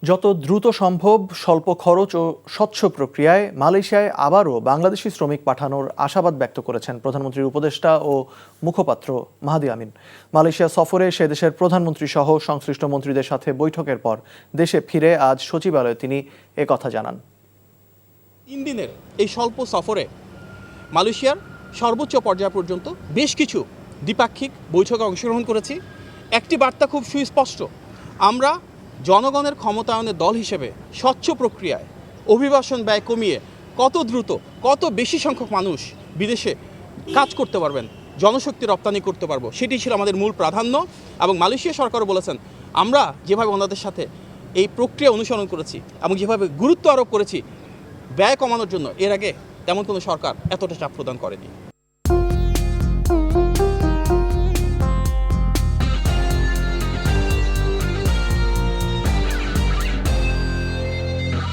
যত দ্রুত সম্ভব স্বল্প খরচ ও স্বচ্ছ প্রক্রিয়ায় মালয়েশিয়ায় আবারও বাংলাদেশি শ্রমিক পাঠানোর আশাবাদ ব্যক্ত করেছেন প্রধানমন্ত্রীর উপদেষ্টা ও মুখপাত্র মাহাদি আমিন। মালয়েশিয়া সফরে সে দেশের প্রধানমন্ত্রী সহ সংশ্লিষ্ট মন্ত্রীদের সাথে বৈঠকের পর দেশে ফিরে আজ সচিবালয়ে তিনি একথা জানান। 3 দিনের এই স্বল্প সফরে মালয়েশিয়ার সর্বোচ্চ পর্যায় পর্যন্ত বেশ কিছু দ্বিপাক্ষিক বৈঠকে অংশগ্রহণ করেছি। একটি বার্তা খুব সুস্পষ্ট, আমরা জনগণের ক্ষমতায়নের দল হিসেবে স্বচ্ছ প্রক্রিয়ায় অভিবাসন ব্যয় কমিয়ে কত দ্রুত কত বেশি সংখ্যক মানুষ বিদেশে কাজ করতে পারবেন, জনশক্তি রপ্তানি করতে পারবো, সেটি ছিল আমাদের মূল প্রাধান্য। এবং মালয়েশিয়া সরকারও বলেছেন আমরা যেভাবে ওনাদের সাথে এই প্রক্রিয়া অনুসরণ করেছি এবং যেভাবে গুরুত্ব আরোপ করেছি ব্যয় কমানোর জন্য, এর আগে তেমন কোনো সরকার এতটা চাপ প্রদান করেনি।